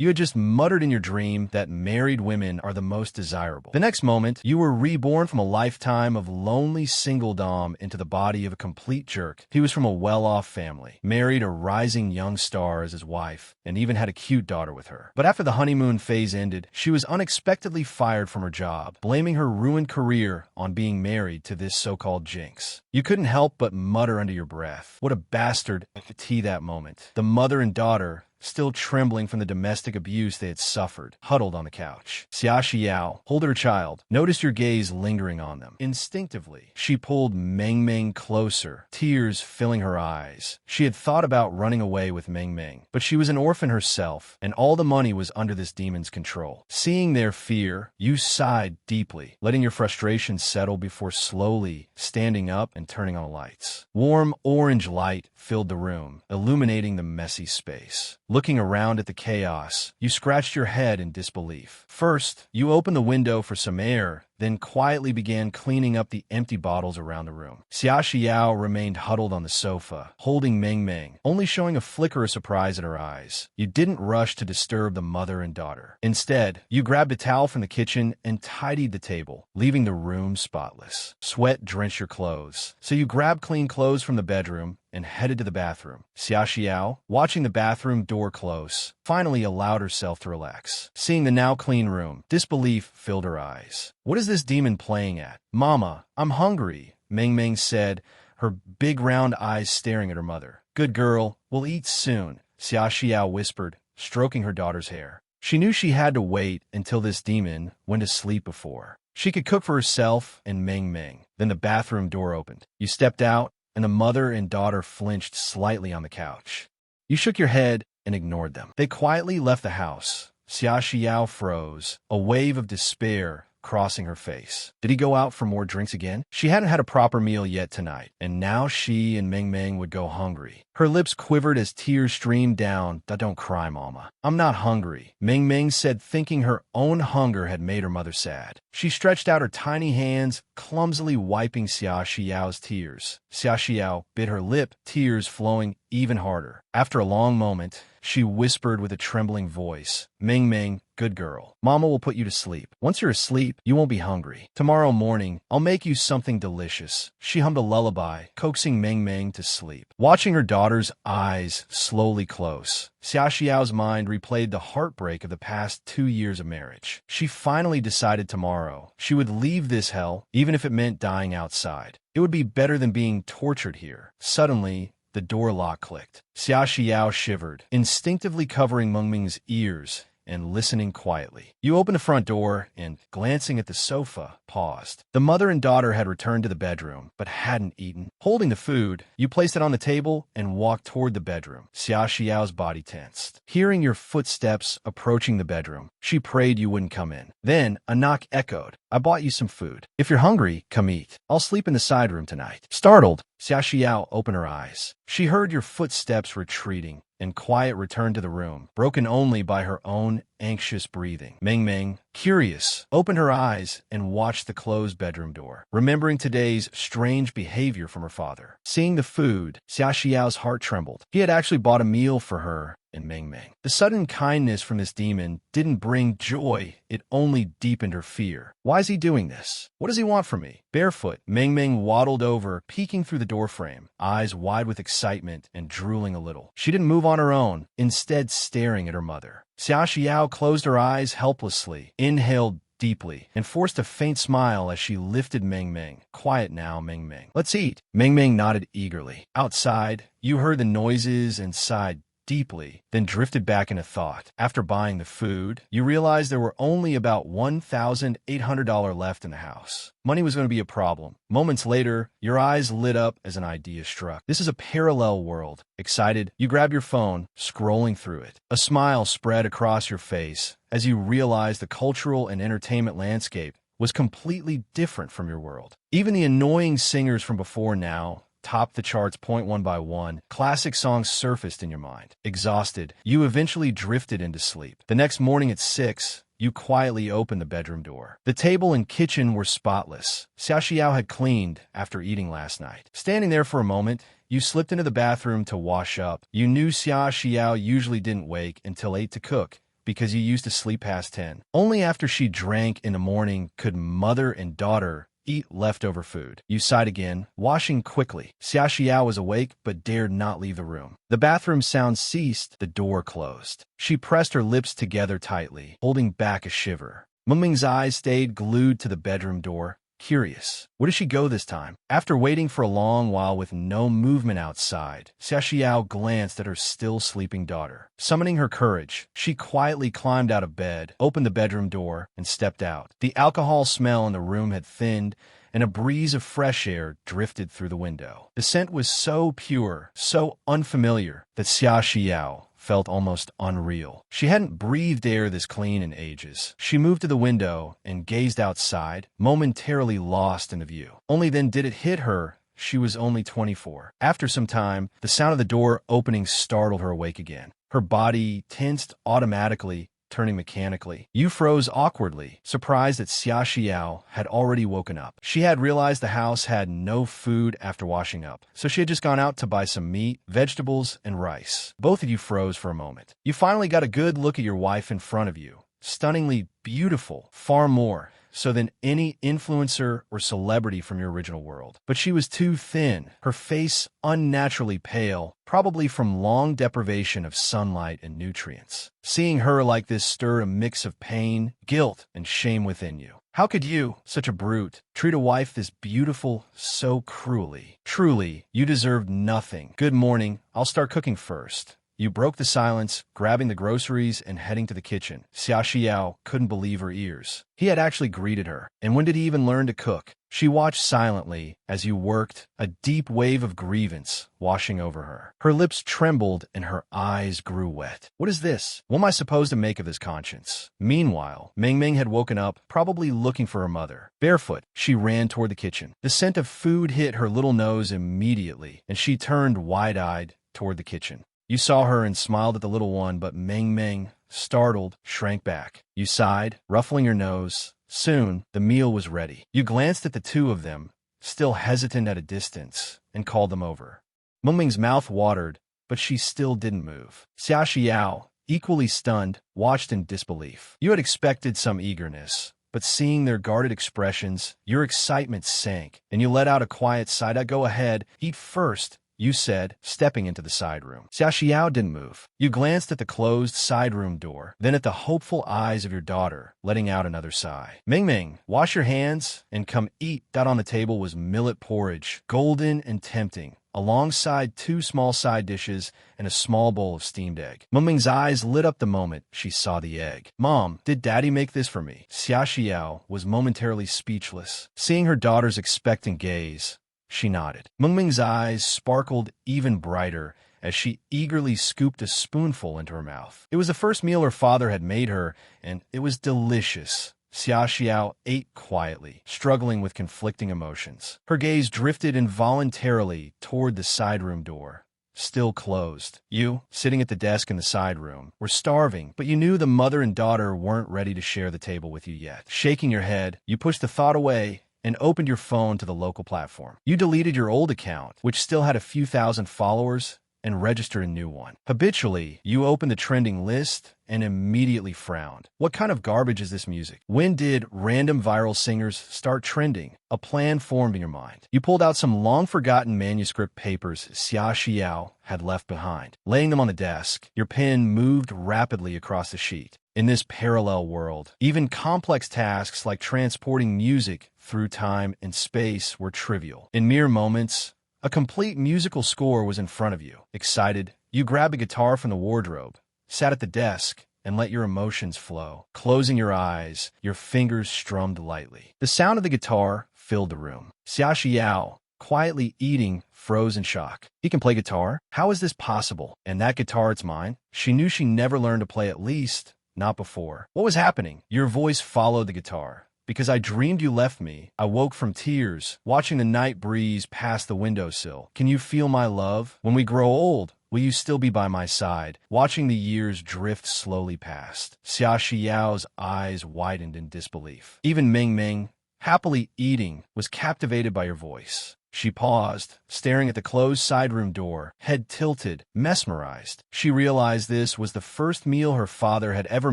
You had just muttered in your dream that married women are the most desirable. The next moment, you were reborn from a lifetime of lonely single dom into the body of a complete jerk. He was from a well-off family, married a rising young star as his wife, and even had a cute daughter with her. But after the honeymoon phase ended, she was unexpectedly fired from her job, blaming her ruined career on being married to this so-called jinx. You couldn't help but mutter under your breath, "What a bastard," to that moment. The mother and daughter, still trembling from the domestic abuse they had suffered, huddled on the couch. Xia Xiao, holding her child, noticed your gaze lingering on them. Instinctively, she pulled Meng Meng closer, tears filling her eyes. She had thought about running away with Meng Meng, but she was an orphan herself, and all the money was under this demon's control. Seeing their fear, you sighed deeply, letting your frustration settle before slowly standing up and turning on the lights. Warm orange light filled the room, illuminating the messy space. Looking around at the chaos, you scratched your head in disbelief. First, you opened the window for some air, then quietly began cleaning up the empty bottles around the room. Xia Xiao remained huddled on the sofa, holding Meng Meng, only showing a flicker of surprise in her eyes. You didn't rush to disturb the mother and daughter. Instead, you grabbed a towel from the kitchen and tidied the table, leaving the room spotless. Sweat drenched your clothes, so you grabbed clean clothes from the bedroom and headed to the bathroom. Xia Xiao, watching the bathroom door close, finally allowed herself to relax. Seeing the now clean room, disbelief filled her eyes. "What is this demon playing at?" "Mama, I'm hungry," Meng Meng said, her big round eyes staring at her mother. "Good girl, we'll eat soon," Xia Xiao whispered, stroking her daughter's hair. She knew she had to wait until this demon went to sleep before she could cook for herself and Meng Meng. Then the bathroom door opened. You stepped out, and the mother and daughter flinched slightly on the couch. You shook your head and ignored them. They quietly left the house. Xia Xiao froze, a wave of despair crossing her face. Did he go out for more drinks again? She hadn't had a proper meal yet tonight, and now she and Meng Meng would go hungry. Her lips quivered as tears streamed down. "Don't cry, Mama. I'm not hungry," Meng Meng said, thinking her own hunger had made her mother sad. She stretched out her tiny hands, clumsily wiping Xia Xiao's tears. Xia Xiao bit her lip, tears flowing even harder. After a long moment, she whispered with a trembling voice, "Meng Meng, good girl. Mama will put you to sleep. Once you're asleep, you won't be hungry. Tomorrow morning, I'll make you something delicious." She hummed a lullaby, coaxing Meng Meng to sleep. Watching her daughter's eyes slowly close, Xia Xiao's mind replayed the heartbreak of the past 2 years of marriage. She finally decided tomorrow she would leave this hell, even if it meant dying outside. It would be better than being tortured here. Suddenly, the door lock clicked. Xia Xiao shivered, instinctively covering Meng Meng's ears and listening quietly. You opened the front door and, glancing at the sofa, paused. The mother and daughter had returned to the bedroom, but hadn't eaten. Holding the food, you placed it on the table and walked toward the bedroom. Xia Xiao's body tensed. Hearing your footsteps approaching the bedroom, she prayed you wouldn't come in. Then, a knock echoed. "I bought you some food. If you're hungry, come eat. I'll sleep in the side room tonight." Startled, Xia Xiao opened her eyes. She heard your footsteps retreating, and quiet returned to the room, broken only by her own anxious breathing. Meng Meng, curious, opened her eyes and watched the closed bedroom door, remembering today's strange behavior from her father. Seeing the food, Xia Xiao's heart trembled. He had actually bought a meal for her and Meng Meng. The sudden kindness from this demon didn't bring joy, it only deepened her fear. Why is he doing this? What does he want from me? Barefoot, Meng Meng waddled over, peeking through the doorframe, eyes wide with excitement and drooling a little. She didn't move on her own, instead staring at her mother. Xia Xiao closed her eyes helplessly, inhaled deeply, and forced a faint smile as she lifted Meng Meng. "Quiet now, Meng Meng. Let's eat." Meng Meng nodded eagerly. Outside, you heard the noises and sighed deeply, then drifted back into thought. After buying the food, you realized there were only about $1,800 left in the house. Money was going to be a problem. Moments later, your eyes lit up as an idea struck. This is a parallel world. Excited, you grab your phone, scrolling through it. A smile spread across your face as you realized the cultural and entertainment landscape was completely different from your world. Even the annoying singers from before now topped the charts point one by one. Classic songs surfaced in your mind. Exhausted, you eventually drifted into sleep. The next morning at 6, you quietly opened the bedroom door. The table and kitchen were spotless. Xia Xiao had cleaned after eating last night. Standing there for a moment, you slipped into the bathroom to wash up. You knew Xia Xiao usually didn't wake until 8 to cook, because you used to sleep past 10. Only after she drank in the morning could mother and daughter eat leftover food. You sighed again, washing quickly. Xia Xiao was awake but dared not leave the room. The bathroom sound ceased, the door closed. She pressed her lips together tightly, holding back a shiver. Mengming's eyes stayed glued to the bedroom door, curious. Where did she go this time? After waiting for a long while with no movement outside, Xia Xiao glanced at her still sleeping daughter. Summoning her courage, she quietly climbed out of bed, opened the bedroom door, and stepped out. The alcohol smell in the room had thinned, and a breeze of fresh air drifted through the window. The scent was so pure, so unfamiliar, that Xia Xiao felt almost unreal. She hadn't breathed air this clean in ages. She moved to the window and gazed outside, momentarily lost in the view. Only then did it hit her she was only 24. After some time, the sound of the door opening startled her awake again. Her body tensed automatically, turning mechanically. You froze awkwardly, surprised that Xia Xiao had already woken up. She had realized the house had no food after washing up, so she had just gone out to buy some meat, vegetables, and rice. Both of you froze for a moment. You finally got a good look at your wife in front of you. Stunningly beautiful, far more so than any influencer or celebrity from your original world. But she was too thin, her face unnaturally pale, probably from long deprivation of sunlight and nutrients. Seeing her like this stirred a mix of pain, guilt, and shame within you. How could you, such a brute, treat a wife this beautiful so cruelly? Truly, you deserved nothing. Good morning, I'll start cooking first. You broke the silence, grabbing the groceries and heading to the kitchen. Xia Xiao couldn't believe her ears. He had actually greeted her. And when did he even learn to cook? She watched silently as you worked, a deep wave of grievance washing over her. Her lips trembled and her eyes grew wet. What is this? What am I supposed to make of this conscience? Meanwhile, Mengming had woken up, probably looking for her mother. Barefoot, she ran toward the kitchen. The scent of food hit her little nose immediately, and she turned wide-eyed toward the kitchen. You saw her and smiled at the little one, but Mengming, startled, shrank back. You sighed, ruffling your nose. Soon, the meal was ready. You glanced at the two of them, still hesitant at a distance, and called them over. Mengming's mouth watered, but she still didn't move. Xia Xiao, equally stunned, watched in disbelief. You had expected some eagerness, but seeing their guarded expressions, your excitement sank, and you let out a quiet sigh. Go ahead, eat first, you said, stepping into the side room. Xia Xiao didn't move. You glanced at the closed side room door, then at the hopeful eyes of your daughter, letting out another sigh. Mengming, wash your hands and come eat. That on the table was millet porridge, golden and tempting, alongside two small side dishes and a small bowl of steamed egg. Mengming's eyes lit up the moment she saw the egg. Mom, did Daddy make this for me? Xia Xiao was momentarily speechless. Seeing her daughter's expectant gaze, she nodded. Mengming's eyes sparkled even brighter as she eagerly scooped a spoonful into her mouth. It was the first meal her father had made her, and it was delicious. Xia Xiao ate quietly, struggling with conflicting emotions. Her gaze drifted involuntarily toward the side room door, still closed. You, sitting at the desk in the side room, were starving, but you knew the mother and daughter weren't ready to share the table with you yet. Shaking your head, you pushed the thought away and opened your phone to the local platform. You deleted your old account, which still had a few thousand followers, and registered a new one. Habitually, you opened the trending list and immediately frowned. What kind of garbage is this music? When did random viral singers start trending? A plan formed in your mind. You pulled out some long-forgotten manuscript papers Xia Xiao had left behind. Laying them on the desk, your pen moved rapidly across the sheet. In this parallel world, even complex tasks like transporting music through time and space were trivial. In mere moments, a complete musical score was in front of you. Excited, you grabbed a guitar from the wardrobe, sat at the desk, and let your emotions flow. Closing your eyes, your fingers strummed lightly. The sound of the guitar filled the room. Xia Xiao, quietly eating, froze in shock. He can play guitar? How is this possible? And that guitar, it's mine? She knew she never learned to play, at least not before. What was happening? Your voice followed the guitar. Because I dreamed you left me, I woke from tears, watching the night breeze pass the windowsill. Can you feel my love? When we grow old, will you still be by my side, watching the years drift slowly past? Xia Xiao's eyes widened in disbelief. Even Mengming, happily eating, was captivated by your voice. She paused, staring at the closed side room door, head tilted, mesmerized. She realized this was the first meal her father had ever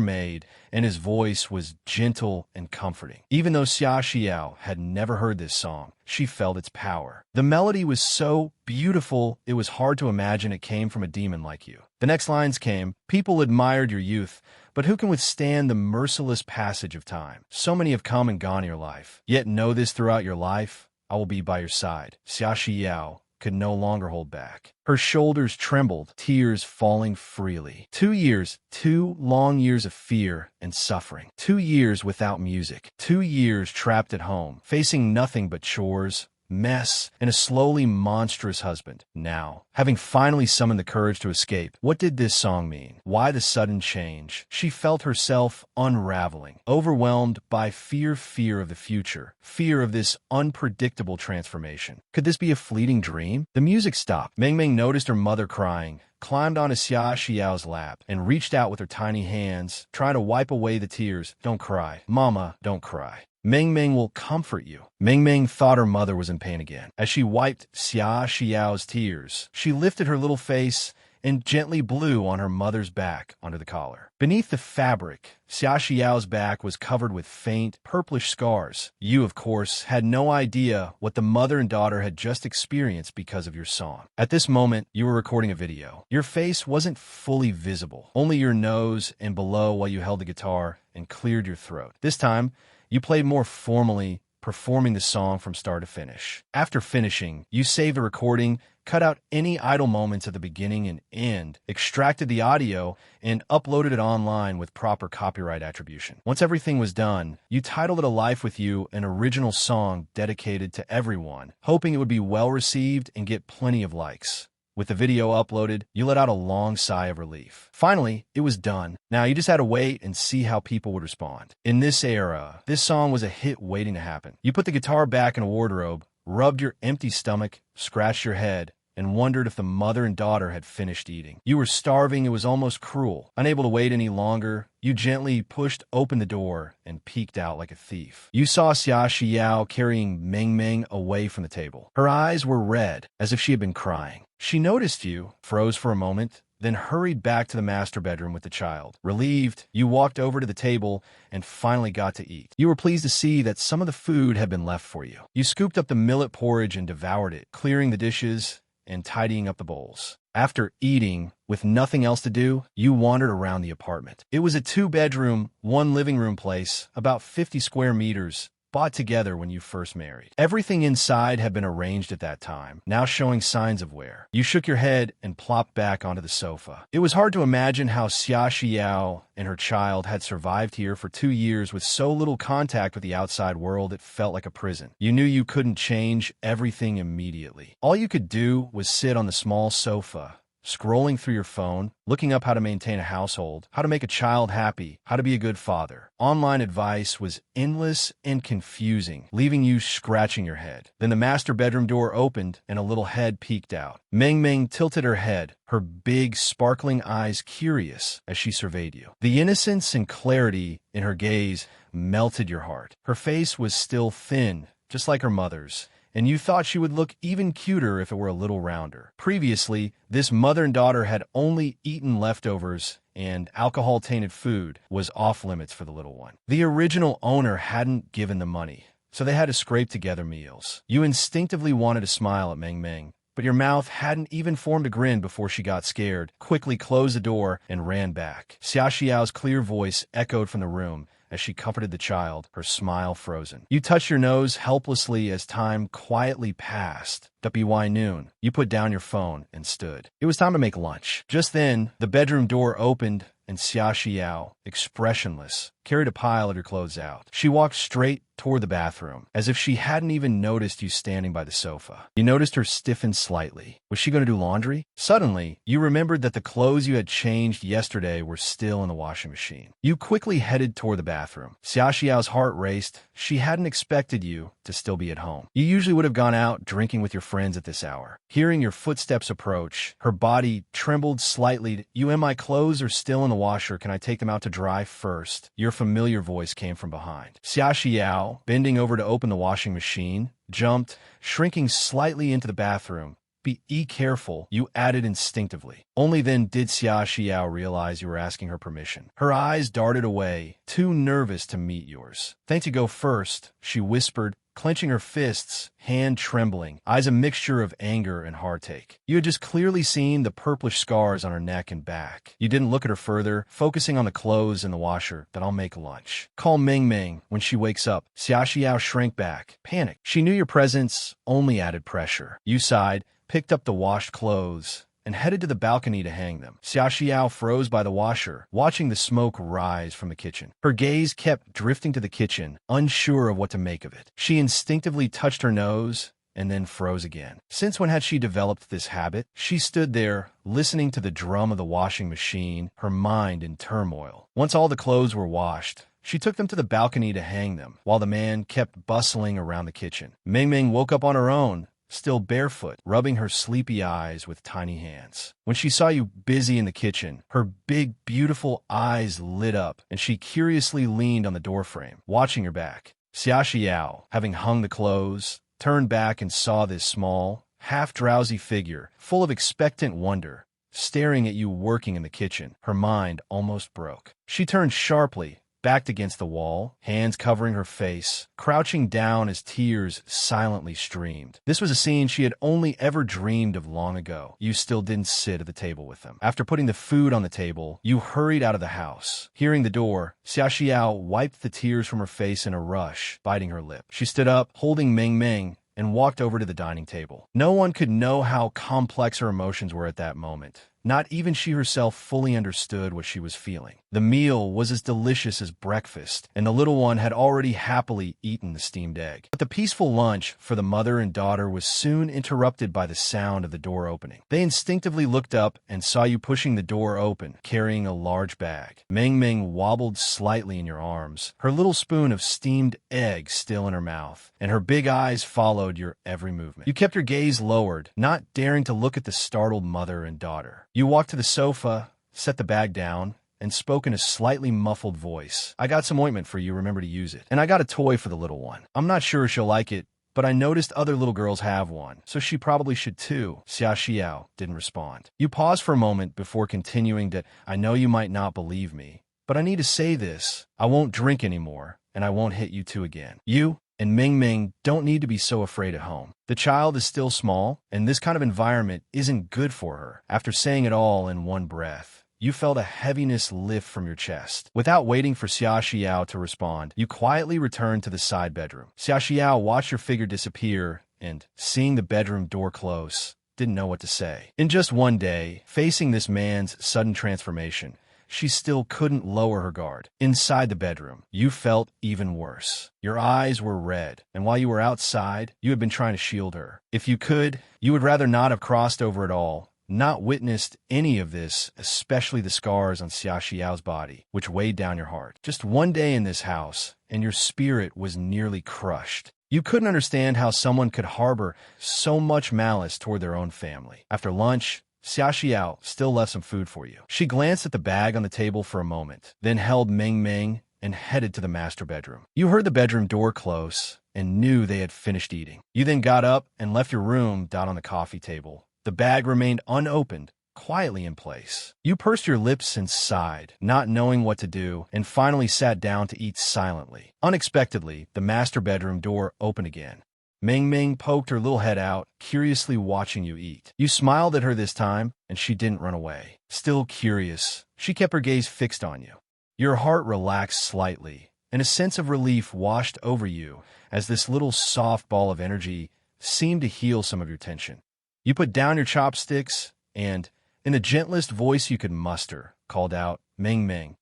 made, and his voice was gentle and comforting. Even though Xia Xiao had never heard this song, she felt its power. The melody was so beautiful, it was hard to imagine it came from a demon like you. The next lines came, "People admired your youth, but who can withstand the merciless passage of time? So many have come and gone in your life. Yet know this throughout your life, I will be by your side." Xia Xiao could no longer hold back. Her shoulders trembled, tears falling freely. 2 years, 2 long years of fear and suffering. 2 years without music. 2 years trapped at home, facing nothing but chores, mess, and a slowly monstrous husband. Now, having finally summoned the courage to escape, what did this song mean? Why the sudden change? She felt herself unraveling, overwhelmed by fear of the future, fear of this unpredictable transformation. Could this be a fleeting dream? The music stopped. Meng Meng noticed her mother crying, climbed onto Xia Xiao's lap, and reached out with her tiny hands, trying to wipe away the tears. "Don't cry. Mama, don't cry. Meng Meng will comfort you." Meng Meng thought her mother was in pain again. As she wiped Xia Xiao's tears, she lifted her little face and gently blew on her mother's back under the collar. Beneath the fabric, Xia Xiao's back was covered with faint, purplish scars. You, of course, had no idea what the mother and daughter had just experienced because of your song. At this moment, you were recording a video. Your face wasn't fully visible, only your nose and below while you held the guitar and cleared your throat. This time, you played more formally, performing the song from start to finish. After finishing, you saved a recording, cut out any idle moments at the beginning and end, extracted the audio, and uploaded it online with proper copyright attribution. Once everything was done, you titled it "A Life with You," an original song dedicated to everyone, hoping it would be well received and get plenty of likes. With the video uploaded, you let out a long sigh of relief. Finally, it was done. Now you just had to wait and see how people would respond. In this era, this song was a hit waiting to happen. You put the guitar back in a wardrobe, rubbed your empty stomach, scratched your head, and wondered if the mother and daughter had finished eating. You were starving, it was almost cruel. Unable to wait any longer, you gently pushed open the door and peeked out like a thief. You saw Xia Xiao carrying Meng Meng away from the table. Her eyes were red, as if she had been crying. She noticed you, froze for a moment, then hurried back to the master bedroom with the child. Relieved, you walked over to the table and finally got to eat. You were pleased to see that some of the food had been left for you. You scooped up the millet porridge and devoured it, clearing the dishes and tidying up the bowls. After eating, with nothing else to do, you wandered around the apartment. It was a 2-bedroom, 1 living room place, about 50 square meters, bought together when you first married. Everything inside had been arranged at that time, now showing signs of wear. You shook your head and plopped back onto the sofa. It was hard to imagine how Xia Xiao and her child had survived here for 2 years with so little contact with the outside world it felt like a prison. You knew you couldn't change everything immediately. All you could do was sit on the small sofa, scrolling through your phone, looking up how to maintain a household, how to make a child happy, how to be a good father. Online advice was endless and confusing, leaving you scratching your head. Then the master bedroom door opened and a little head peeked out. Meng Meng tilted her head, her big, sparkling eyes curious as she surveyed you. The innocence and clarity in her gaze melted your heart. Her face was still thin, just like her mother's, and you thought she would look even cuter if it were a little rounder. Previously, this mother and daughter had only eaten leftovers, and alcohol-tainted food was off-limits for the little one. The original owner hadn't given the money, so they had to scrape together meals. You instinctively wanted to smile at Meng Meng, but your mouth hadn't even formed a grin before she got scared, quickly closed the door, and ran back. Xia Xiao's clear voice echoed from the room as she comforted the child, her smile frozen. You touched your nose helplessly as time quietly passed. WY noon. You put down your phone and stood. It was time to make lunch. Just then, the bedroom door opened and Xia Xiao, expressionless, carried a pile of your clothes out. She walked straight toward the bathroom, as if she hadn't even noticed you standing by the sofa. You noticed her stiffen slightly. Was she going to do laundry? Suddenly, you remembered that the clothes you had changed yesterday were still in the washing machine. You quickly headed toward the bathroom. Xia Xiao's heart raced. She hadn't expected you to still be at home. You usually would have gone out drinking with your friends at this hour. Hearing your footsteps approach, her body trembled slightly. "You and my clothes are still in the washer. Can I take them out to dry first?" Your familiar voice came from behind. Xia Xiao, bending over to open the washing machine, jumped, shrinking slightly into the bathroom. Be careful, you added instinctively. Only then did Xia Xiao realize you were asking her permission. Her eyes darted away, too nervous to meet yours. Thanks, you go first, she whispered, clenching her fists, hand trembling, eyes a mixture of anger and heartache. You had just clearly seen the purplish scars on her neck and back. You didn't look at her further, focusing on the clothes in the washer. That I'll make lunch. Call Ming Ming when she wakes up. Xia Xiao shrank back, panicked. She knew your presence only added pressure. You sighed, picked up the washed clothes, and headed to the balcony to hang them. Xia Xiao froze by the washer, watching the smoke rise from the kitchen. Her gaze kept drifting to the kitchen, unsure of what to make of it. She instinctively touched her nose and then froze again. Since when had she developed this habit? She stood there, listening to the drum of the washing machine, her mind in turmoil. Once all the clothes were washed, she took them to the balcony to hang them, while the man kept bustling around the kitchen. Ming Ming woke up on her own, still barefoot, rubbing her sleepy eyes with tiny hands. When she saw you busy in the kitchen, her big, beautiful eyes lit up, and she curiously leaned on the doorframe, watching her back. Xia Xiao, having hung the clothes, turned back and saw this small, half-drowsy figure, full of expectant wonder, staring at you working in the kitchen. Her mind almost broke. She turned sharply, backed against the wall, hands covering her face, crouching down as tears silently streamed. This was a scene she had only ever dreamed of long ago. You still didn't sit at the table with them. After putting the food on the table, you hurried out of the house. Hearing the door, Xia Xiao wiped the tears from her face in a rush, biting her lip. She stood up, holding Ming Ming, and walked over to the dining table. No one could know how complex her emotions were at that moment. Not even she herself fully understood what she was feeling. The meal was as delicious as breakfast, and the little one had already happily eaten the steamed egg. But the peaceful lunch for the mother and daughter was soon interrupted by the sound of the door opening. They instinctively looked up and saw you pushing the door open, carrying a large bag. Ming Ming wobbled slightly in your arms, her little spoon of steamed egg still in her mouth, and her big eyes followed your every movement. You kept your gaze lowered, not daring to look at the startled mother and daughter. You walked to the sofa, set the bag down, and spoke in a slightly muffled voice. I got some ointment for you, remember to use it. And I got a toy for the little one. I'm not sure she'll like it, but I noticed other little girls have one, so she probably should too. Xia Xiao didn't respond. You paused for a moment before continuing to, I know you might not believe me, but I need to say this. I won't drink anymore, and I won't hit you two again. You and Ming Ming don't need to be so afraid at home. The child is still small, and this kind of environment isn't good for her. After saying it all in one breath, you felt a heaviness lift from your chest. Without waiting for Xia Xiao to respond, you quietly returned to the side bedroom. Xia Xiao watched your figure disappear and, seeing the bedroom door close, didn't know what to say. In just one day, facing this man's sudden transformation, she still couldn't lower her guard. Inside the bedroom, you felt even worse. Your eyes were red, and while you were outside, you had been trying to shield her. If you could, you would rather not have crossed over at all, not witnessed any of this, especially the scars on Xia Xiao's body, which weighed down your heart. Just one day in this house, and your spirit was nearly crushed. You couldn't understand how someone could harbor so much malice toward their own family. After lunch, Xia Xiao still left some food for you. She glanced at the bag on the table for a moment, then held Ming Ming and headed to the master bedroom. You heard the bedroom door close and knew they had finished eating. You then got up and left your room on the coffee table. The bag remained unopened, quietly in place. You pursed your lips and sighed, not knowing what to do, and finally sat down to eat silently. Unexpectedly, the master bedroom door opened again. Ming Ming poked her little head out, curiously watching you eat. You smiled at her this time, and she didn't run away. Still curious, she kept her gaze fixed on you. Your heart relaxed slightly, and a sense of relief washed over you as this little soft ball of energy seemed to heal some of your tension. You put down your chopsticks and, in the gentlest voice you could muster, called out, Ming Ming.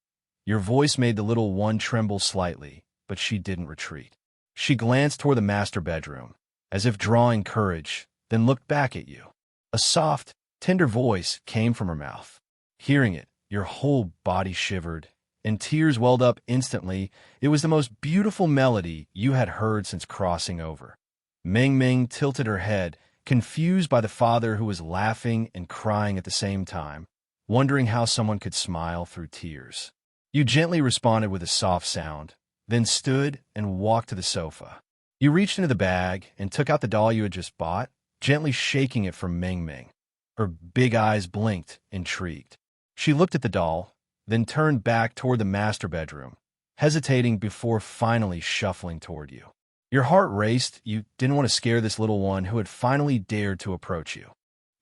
Your voice made the little one tremble slightly, but she didn't retreat. She glanced toward the master bedroom, as if drawing courage, then looked back at you. A soft, tender voice came from her mouth. Hearing it, your whole body shivered, and tears welled up instantly. It was the most beautiful melody you had heard since crossing over. Ming Ming tilted her head, confused by the father who was laughing and crying at the same time, wondering how someone could smile through tears. You gently responded with a soft sound, then stood and walked to the sofa. You reached into the bag and took out the doll you had just bought, gently shaking it for Ming Ming. Her big eyes blinked, intrigued. She looked at the doll, then turned back toward the master bedroom, hesitating before finally shuffling toward you. Your heart raced. You didn't want to scare this little one who had finally dared to approach you.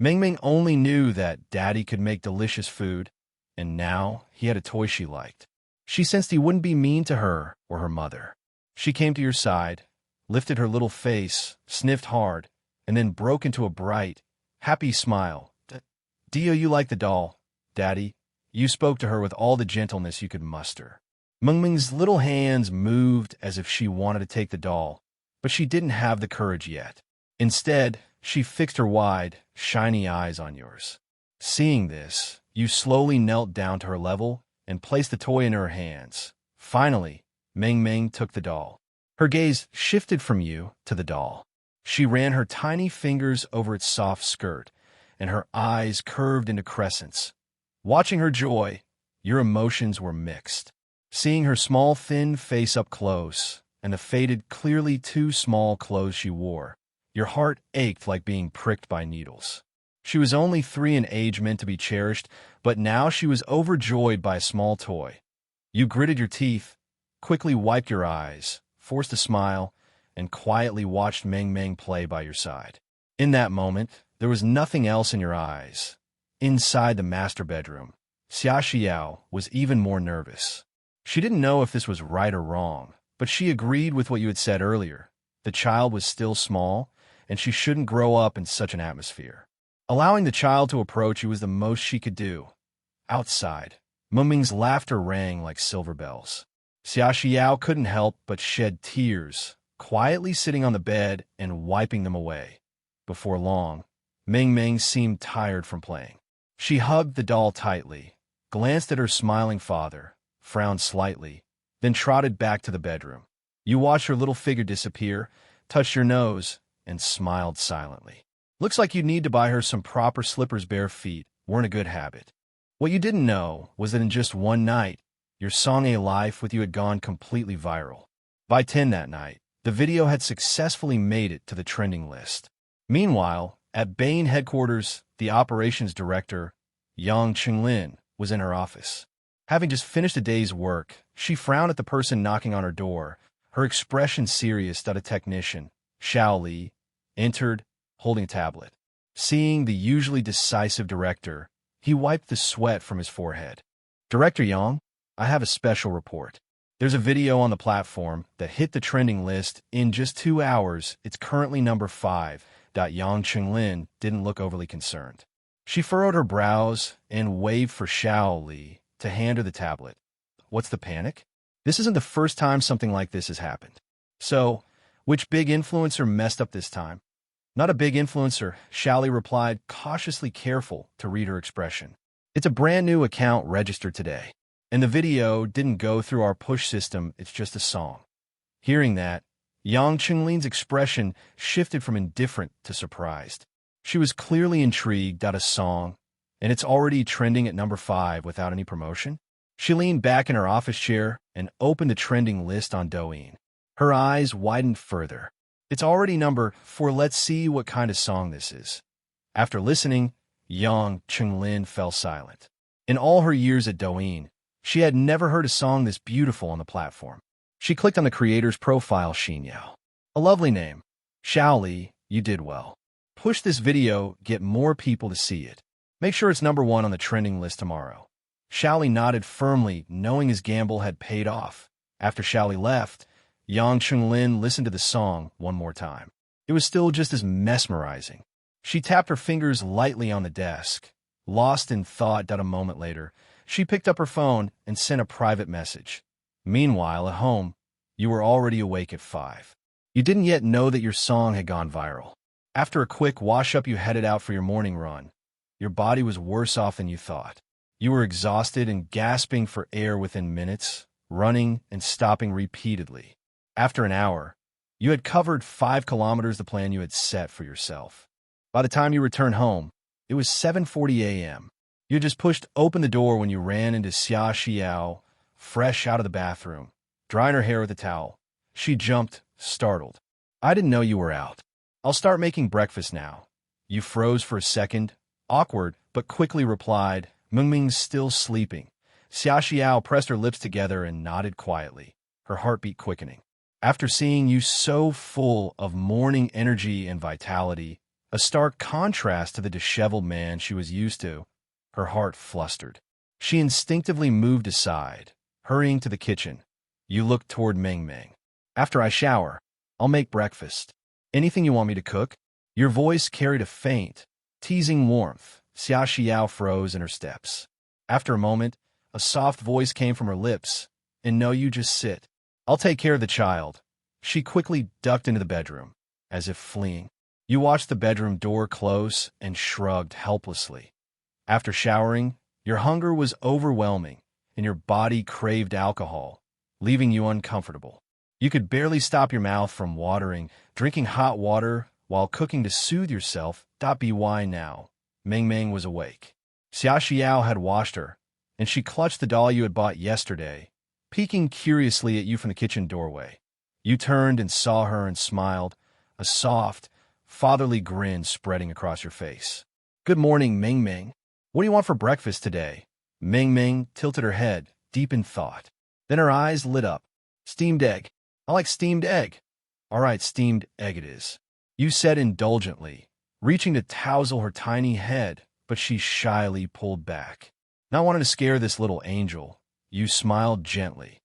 Ming Ming only knew that Daddy could make delicious food, and now he had a toy she liked. She sensed he wouldn't be mean to her or her mother. She came to your side, lifted her little face, sniffed hard, and then broke into a bright, happy smile. "Do you like the doll, Daddy?" You spoke to her with all the gentleness you could muster. Ming Ming's little hands moved as if she wanted to take the doll, but she didn't have the courage yet. Instead, she fixed her wide, shiny eyes on yours. Seeing this, you slowly knelt down to her level and placed the toy in her hands. Finally, Ming Ming took the doll. Her gaze shifted from you to the doll. She ran her tiny fingers over its soft skirt, and her eyes curved into crescents. Watching her joy, your emotions were mixed. Seeing her small, thin face up close, and the faded, clearly too small clothes she wore, your heart ached like being pricked by needles. She was only 3 in age, meant to be cherished, but now she was overjoyed by a small toy. You gritted your teeth, quickly wiped your eyes, forced a smile, and quietly watched Ming Ming play by your side. In that moment, there was nothing else in your eyes. Inside the master bedroom, Xia Xiao was even more nervous. She didn't know if this was right or wrong, but she agreed with what you had said earlier. The child was still small, and she shouldn't grow up in such an atmosphere. Allowing the child to approach you was the most she could do. Outside, Ming Ming's laughter rang like silver bells. Xia Xiao couldn't help but shed tears, quietly sitting on the bed and wiping them away. Before long, Ming Ming seemed tired from playing. She hugged the doll tightly, glanced at her smiling father, frowned slightly, then trotted back to the bedroom. You watched her little figure disappear, touched your nose, and smiled silently. Looks like you'd need to buy her some proper slippers. Bare feet weren't a good habit. What you didn't know was that in just one night, your song A Life with You had gone completely viral. By 10 that night, the video had successfully made it to the trending list. Meanwhile, at Bain headquarters, the operations director, Yang Qinglin, was in her office. Having just finished a day's work, she frowned at the person knocking on her door, her expression serious that a technician, Xiao Li, entered, holding a tablet. Seeing the usually decisive director, he wiped the sweat from his forehead. "Director Yang, I have a special report. There's a video on the platform that hit the trending list in just 2 hours. It's currently number 5. Yang Qinglin didn't look overly concerned. She furrowed her brows and waved for Xiao Li to hand her the tablet. What's the panic? This isn't the first time something like this has happened. So, which big influencer messed up this time? Not a big influencer, Xiao Li replied, cautiously careful to read her expression. It's a brand new account registered today, and the video didn't go through our push system, it's just a song. Hearing that, Yang Qinglin's expression shifted from indifferent to surprised. She was clearly intrigued at a song, and it's already trending at number 5 without any promotion. She leaned back in her office chair and opened the trending list on Douyin. Her eyes widened further. It's already number 4. Let's see what kind of song this is. After listening, Yang Qinglin fell silent. In all her years at Douyin, she had never heard a song this beautiful on the platform. She clicked on the creator's profile, Xinyao. A lovely name. Xiao Li, you did well. Push this video, get more people to see it. Make sure it's number 1 on the trending list tomorrow. Xiao Li nodded firmly, knowing his gamble had paid off. After Xiao Li left, Yang Qinglin listened to the song one more time. It was still just as mesmerizing. She tapped her fingers lightly on the desk. Lost in thought that a moment later, she picked up her phone and sent a private message. Meanwhile, at home, you were already awake at 5. You didn't yet know that your song had gone viral. After a quick wash-up, you headed out for your morning run. Your body was worse off than you thought. You were exhausted and gasping for air within minutes, running and stopping repeatedly. After an hour, you had covered 5 kilometers, the plan you had set for yourself. By the time you returned home, it was 7:40 a.m. You had just pushed open the door when you ran into Xia Xiao, fresh out of the bathroom, drying her hair with a towel. She jumped, startled. I didn't know you were out. I'll start making breakfast now. You froze for a second, awkward, but quickly replied, Mingming's still sleeping. Xia Xiao pressed her lips together and nodded quietly, her heartbeat quickening. After seeing you so full of morning energy and vitality, a stark contrast to the disheveled man she was used to, her heart flustered. She instinctively moved aside, hurrying to the kitchen. You looked toward Ming Ming. After I shower, I'll make breakfast. Anything you want me to cook? Your voice carried a faint, teasing warmth. Xia Xiao froze in her steps. After a moment, a soft voice came from her lips. And no, you just sit. I'll take care of the child. She quickly ducked into the bedroom, as if fleeing. You watched the bedroom door close and shrugged helplessly. After showering, your hunger was overwhelming, and your body craved alcohol, leaving you uncomfortable. You could barely stop your mouth from watering, drinking hot water while cooking to soothe yourself. By now, Ming Ming was awake. Xia Xiao had washed her, and she clutched the doll you had bought yesterday, peeking curiously at you from the kitchen doorway. You turned and saw her and smiled, a soft, fatherly grin spreading across your face. Good morning, Ming Ming. What do you want for breakfast today? Ming Ming tilted her head, deep in thought. Then her eyes lit up. Steamed egg. I like steamed egg. All right, steamed egg it is. You said indulgently, reaching to tousle her tiny head, but she shyly pulled back. Not wanting to scare this little angel, you smiled gently.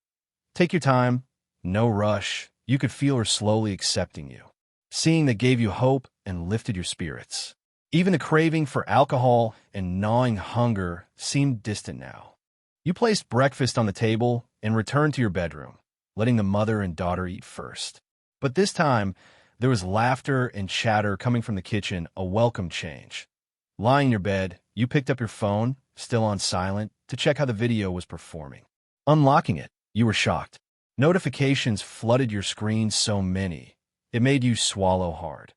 Take your time. No rush. You could feel her slowly accepting you. Seeing that gave you hope and lifted your spirits. Even the craving for alcohol and gnawing hunger seemed distant now. You placed breakfast on the table and returned to your bedroom, letting the mother and daughter eat first. But this time, there was laughter and chatter coming from the kitchen, a welcome change. Lying in your bed, you picked up your phone, still on silent, to check how the video was performing. Unlocking it, you were shocked. Notifications flooded your screen, so many, it made you swallow hard.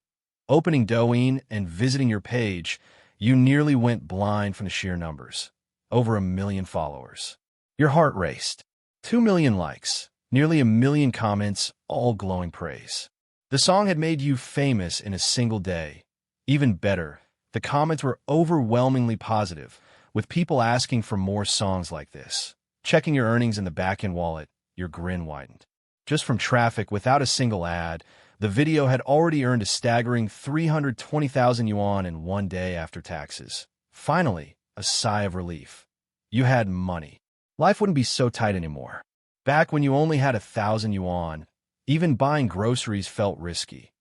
Opening Douyin and visiting your page, you nearly went blind from the sheer numbers. Over 1 million followers. Your heart raced. 2 million likes, nearly 1 million comments, all glowing praise. The song had made you famous in a single day. Even better, the comments were overwhelmingly positive, with people asking for more songs like this. Checking your earnings in the back-end wallet, your grin widened. Just from traffic without a single ad, the video had already earned a staggering 320,000 yuan in one day after taxes. Finally, a sigh of relief. You had money. Life wouldn't be so tight anymore. Back when you only had 1,000 yuan, even buying groceries felt risky.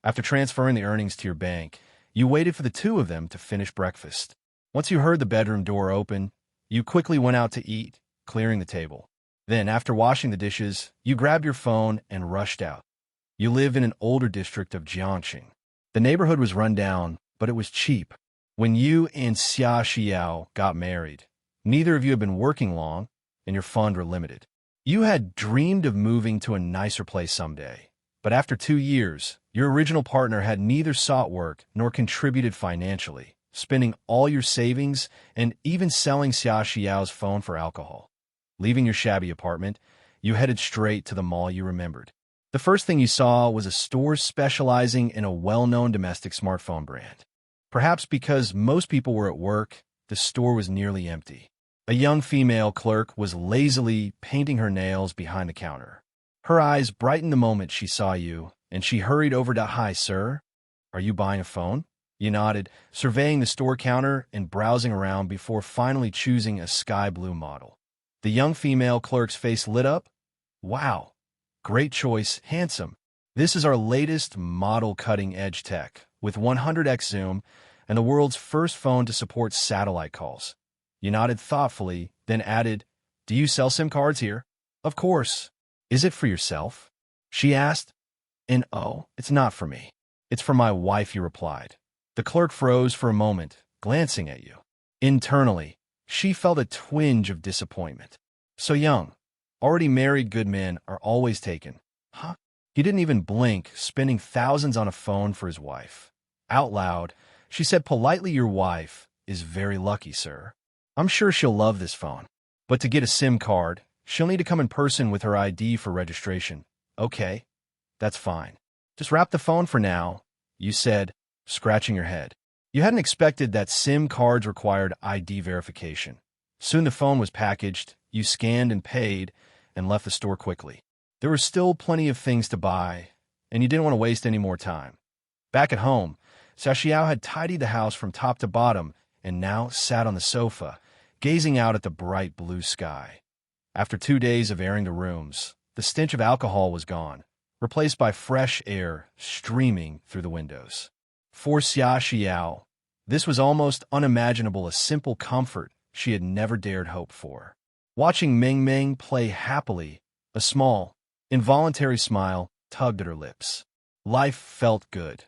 After transferring the earnings to your bank, you waited for the two of them to finish breakfast. Once you heard the bedroom door open, you quickly went out to eat, clearing the table. Then, after washing the dishes, you grabbed your phone and rushed out. You live in an older district of Jiangxing. The neighborhood was run down, but it was cheap. When you and Xia Xiao got married, neither of you had been working long, and your funds were limited. You had dreamed of moving to a nicer place someday, but after 2 years, your original partner had neither sought work nor contributed financially, spending all your savings and even selling Xia Xiao's phone for alcohol. Leaving your shabby apartment, you headed straight to the mall you remembered. The first thing you saw was a store specializing in a well-known domestic smartphone brand. Perhaps because most people were at work, the store was nearly empty. A young female clerk was lazily painting her nails behind the counter. Her eyes brightened the moment she saw you, and she hurried over to, Hi, sir. Are you buying a phone? You nodded, surveying the store counter and browsing around before finally choosing a sky blue model. The young female clerk's face lit up. Wow. Great choice, handsome. This is our latest model cutting-edge tech, with 100x zoom and the world's first phone to support satellite calls. You nodded thoughtfully, then added, Do you sell SIM cards here? Of course. Is it for yourself? She asked. And oh, it's not for me. It's for my wife, you replied. The clerk froze for a moment, glancing at you. Internally, she felt a twinge of disappointment. So young. Already married good men are always taken. Huh? He didn't even blink, spending thousands on a phone for his wife. Out loud, she said politely, Your wife is very lucky, sir. I'm sure she'll love this phone. But to get a SIM card, she'll need to come in person with her ID for registration. Okay, that's fine. Just wrap the phone for now, you said, scratching your head. You hadn't expected that SIM cards required ID verification. Soon the phone was packaged, you scanned and paid, and left the store quickly. There were still plenty of things to buy, and you didn't want to waste any more time. Back at home, Xiaoxiao had tidied the house from top to bottom and now sat on the sofa, gazing out at the bright blue sky. After 2 days of airing the rooms, the stench of alcohol was gone, replaced by fresh air streaming through the windows. For Xiaoxiao, this was almost unimaginable, a simple comfort she had never dared hope for. Watching Meng Meng play happily, a small, involuntary smile tugged at her lips. Life felt good.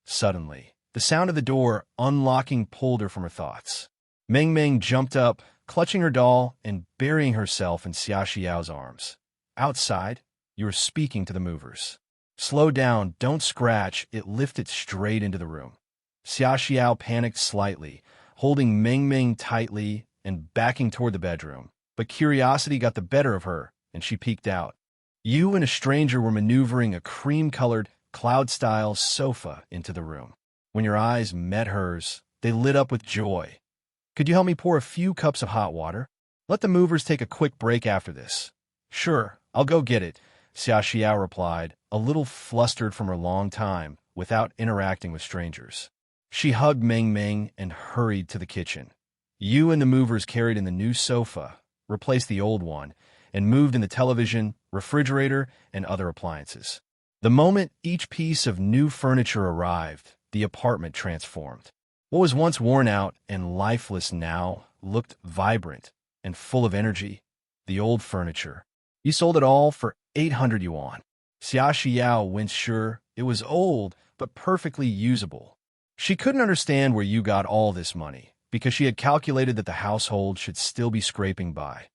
Suddenly, the sound of the door unlocking pulled her from her thoughts. Meng Meng jumped up, clutching her doll and burying herself in Xiaoxiao's arms. Outside, you were speaking to the movers. Slow down, don't scratch, it lifted straight into the room. Xiaoxiao panicked slightly, holding Meng Meng tightly and backing toward the bedroom. But curiosity got the better of her, and she peeked out. You and a stranger were maneuvering a cream-colored, cloud-style sofa into the room. When your eyes met hers, they lit up with joy. Could you help me pour a few cups of hot water? Let the movers take a quick break after this. Sure, I'll go get it, Xiaoxiao replied, a little flustered from her long time without interacting with strangers. She hugged Meng Meng and hurried to the kitchen. You and the movers carried in the new sofa, replaced the old one, and moved in the television, refrigerator, and other appliances. The moment each piece of new furniture arrived, the apartment transformed. What was once worn out and lifeless now looked vibrant and full of energy. The old furniture. You sold it all for 800 yuan. Xiaoxiao winced, sure, it was old, but perfectly usable. She couldn't understand where you got all this money, because she had calculated that the household should still be scraping by.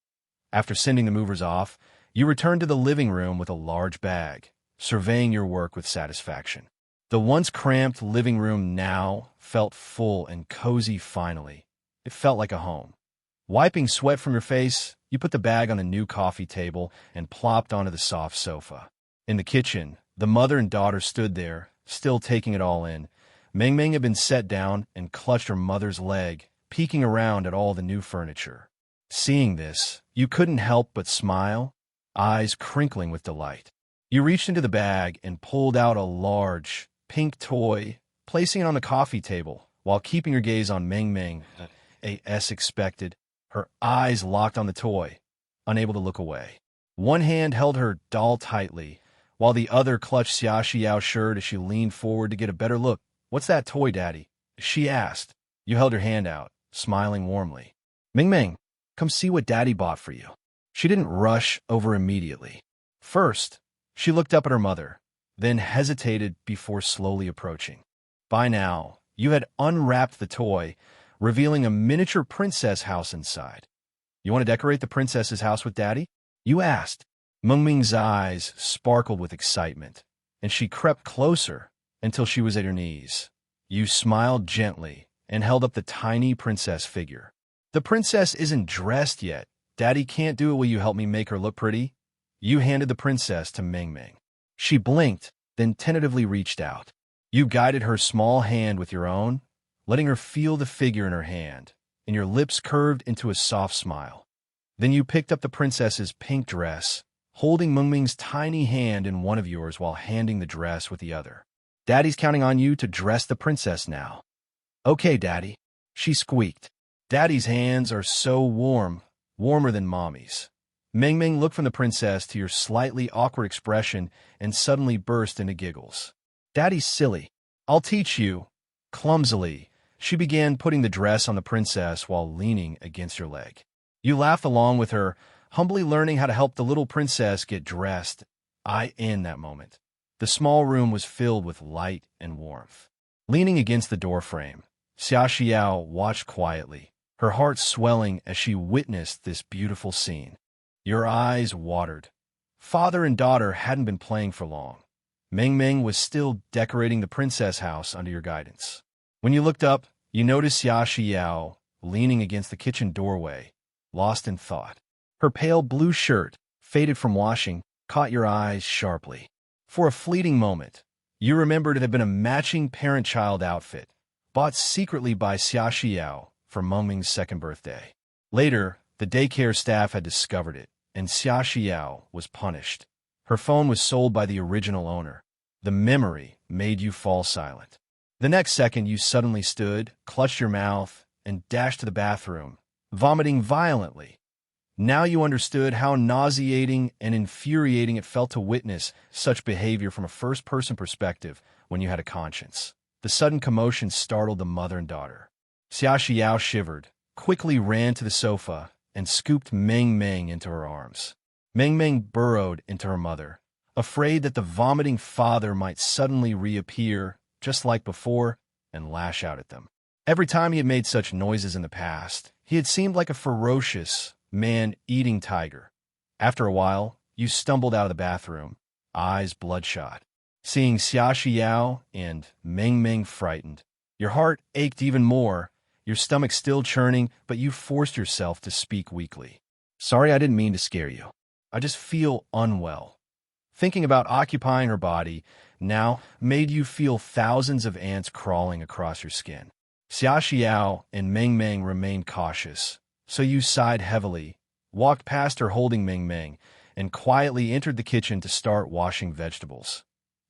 After sending the movers off, you returned to the living room with a large bag, surveying your work with satisfaction. The once cramped living room now felt full and cozy finally. It felt like a home. Wiping sweat from your face, you put the bag on the new coffee table and plopped onto the soft sofa. In the kitchen, the mother and daughter stood there, still taking it all in. Meng Meng had been set down and clutched her mother's leg, peeking around at all the new furniture. Seeing this, you couldn't help but smile, eyes crinkling with delight. You reached into the bag and pulled out a large, pink toy, placing it on the coffee table while keeping your gaze on Meng Meng, as expected, her eyes locked on the toy, unable to look away. One hand held her doll tightly, while the other clutched Xiaoxiao's shirt as she leaned forward to get a better look. "What's that toy, Daddy?" she asked. You held your hand out, smiling warmly. "Meng Meng, come see what Daddy bought for you." She didn't rush over immediately. First, she looked up at her mother, then hesitated before slowly approaching. By now, you had unwrapped the toy, revealing a miniature princess house inside. "You want to decorate the princess's house with Daddy?" you asked. Meng Meng's eyes sparkled with excitement, and she crept closer until she was at your knees. You smiled gently and held up the tiny princess figure. "The princess isn't dressed yet. Daddy can't do it. Will you help me make her look pretty?" You handed the princess to Meng Meng. She blinked, then tentatively reached out. You guided her small hand with your own, letting her feel the figure in her hand, and your lips curved into a soft smile. Then you picked up the princess's pink dress, holding Meng Meng's tiny hand in one of yours while handing the dress with the other. "Daddy's counting on you to dress the princess now." "Okay, Daddy," she squeaked. "Daddy's hands are so warm, warmer than Mommy's." Meng Meng looked from the princess to your slightly awkward expression and suddenly burst into giggles. "Daddy's silly. I'll teach you." Clumsily, she began putting the dress on the princess while leaning against your leg. You laughed along with her, humbly learning how to help the little princess get dressed. In that moment, the small room was filled with light and warmth. Leaning against the doorframe, Xiaoxiao watched quietly, her heart swelling as she witnessed this beautiful scene. Your eyes watered. Father and daughter hadn't been playing for long. Meng Meng was still decorating the princess house under your guidance. When you looked up, you noticed Xiaoxiao leaning against the kitchen doorway, lost in thought. Her pale blue shirt, faded from washing, caught your eyes sharply. For a fleeting moment, You remembered it had been a matching parent-child outfit, bought secretly by Xia Xiao for Mengming's second birthday. Later, the daycare staff had discovered it, and Xia Xiao was punished. Her phone was sold by the original owner. The memory made you fall silent. The next second, you suddenly stood, clutched your mouth, and dashed to the bathroom, vomiting violently. Now you understood how nauseating and infuriating it felt to witness such behavior from a first-person perspective when you had a conscience. The sudden commotion startled the mother and daughter. Xia Xiao shivered, quickly ran to the sofa, and scooped Meng into her arms. Meng burrowed into her mother, afraid that the vomiting father might suddenly reappear, just like before, and lash out at them. Every time he had made such noises in the past, he had seemed like a ferocious, man-eating tiger. After a while, you stumbled out of the bathroom, eyes bloodshot. Seeing Xia Xiao and Meng frightened, your heart ached even more, your stomach still churning, but you forced yourself to speak weakly. Sorry, I didn't mean to scare you. I just feel unwell. Thinking about occupying her body now made you feel thousands of ants crawling across your skin. Xia Xiao and Meng remained cautious, so you sighed heavily, walked past her holding Meng, and quietly entered the kitchen to start washing vegetables.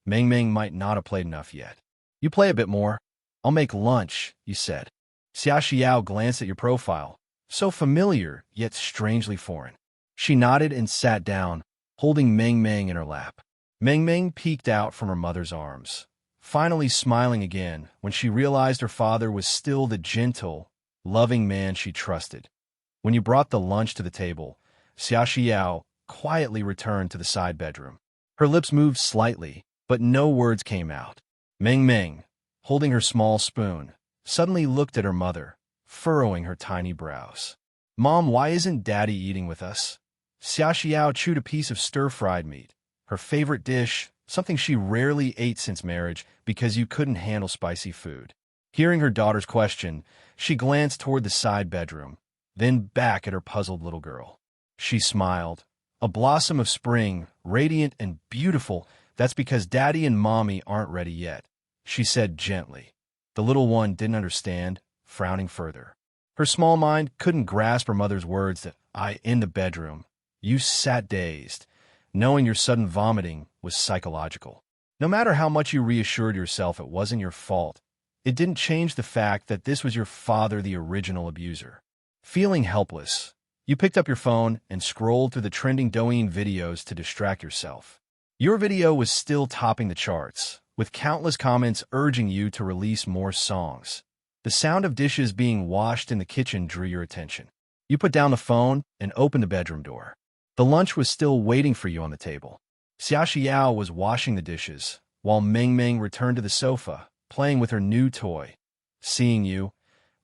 Meng might not have played enough yet. You play a bit more. I'll make lunch, you said. Xia Xiao glanced at your profile, so familiar yet strangely foreign. She nodded and sat down, holding Meng in her lap. Meng peeked out from her mother's arms, finally smiling again when she realized her father was still the gentle, loving man she trusted. When you brought the lunch to the table, Xia Xiao quietly returned to the side bedroom. Her lips moved slightly, but no words came out. Meng, holding her small spoon, suddenly looked at her mother, furrowing her tiny brows. Mom, why isn't Daddy eating with us? Xia Xiao chewed a piece of stir-fried meat, her favorite dish, something she rarely ate since marriage because you couldn't handle spicy food. Hearing her daughter's question, she glanced toward the side bedroom, then back at her puzzled little girl. She smiled. A blossom of spring, radiant and beautiful. That's because Daddy and Mommy aren't ready yet, she said gently. The little one didn't understand, frowning further. Her small mind couldn't grasp her mother's words that in the bedroom. You sat dazed, knowing your sudden vomiting was psychological. No matter how much you reassured yourself it wasn't your fault, it didn't change the fact that this was your father, the original abuser. Feeling helpless, you picked up your phone and scrolled through the trending Douyin videos to distract yourself. Your video was still topping the charts, with countless comments urging you to release more songs. The sound of dishes being washed in the kitchen drew your attention. You put down the phone and opened the bedroom door. The lunch was still waiting for you on the table. Xia Xiao was washing the dishes, while Meng returned to the sofa, playing with her new toy. Seeing you,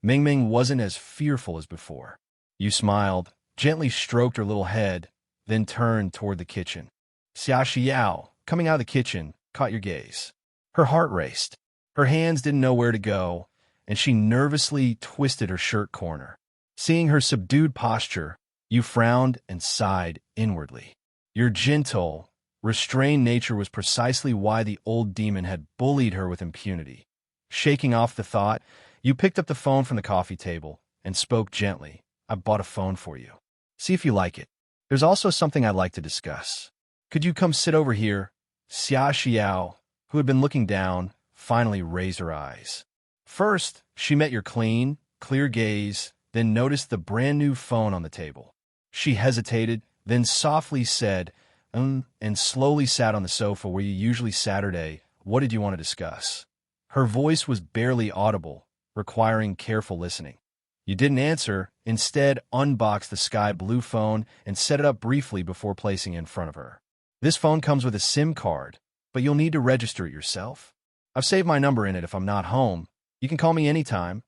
Meng wasn't as fearful as before. You smiled, gently stroked her little head, then turned toward the kitchen. Xia Xiao, coming out of the kitchen, caught your gaze. Her heart raced. Her hands didn't know where to go, and she nervously twisted her shirt corner. Seeing her subdued posture, you frowned and sighed inwardly. Your gentle, restrained nature was precisely why the old demon had bullied her with impunity. Shaking off the thought, you picked up the phone from the coffee table and spoke gently. I bought a phone for you. See if you like it. There's also something I'd like to discuss. Could you come sit over here? Xia Xiao, who had been looking down, finally raised her eyes. First, she met your clean, clear gaze, then noticed the brand-new phone on the table. She hesitated, then softly said, and slowly sat on the sofa where you usually Saturday. What did you want to discuss? Her voice was barely audible, requiring careful listening. You didn't answer, instead unboxed the sky blue phone and set it up briefly before placing it in front of her. This phone comes with a SIM card, but you'll need to register it yourself. I've saved my number in it if I'm not home. You can call me anytime.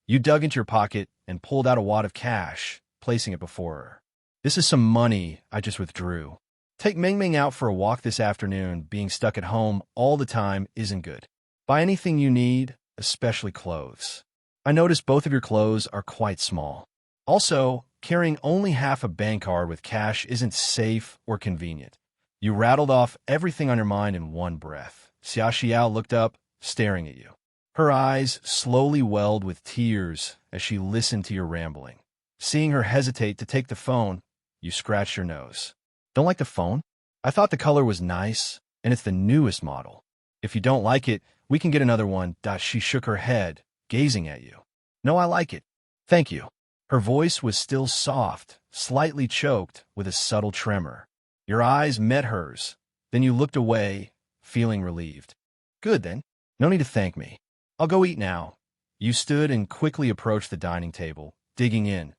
You dug into your pocket and pulled out a wad of cash, placing it before her. This is some money I just withdrew. Take Meng out for a walk this afternoon. Being stuck at home all the time isn't good. Buy anything you need, especially clothes. I noticed both of your clothes are quite small. Also, carrying only half a bank card with cash isn't safe or convenient. You rattled off everything on your mind in one breath, Xia Xiao looked up, staring at you. Her eyes slowly welled with tears as she listened to your rambling. Seeing her hesitate to take the phone, you scratched your nose. Don't like the phone? I thought the color was nice, and it's the newest model. If you don't like it, we can get another one. She shook her head, gazing at you. No, I like it. Thank you. Her voice was still soft, slightly choked with a subtle tremor. Your eyes met hers. Then you looked away, feeling relieved. Good then. No need to thank me. I'll go eat now. You stood and quickly approached the dining table, digging in.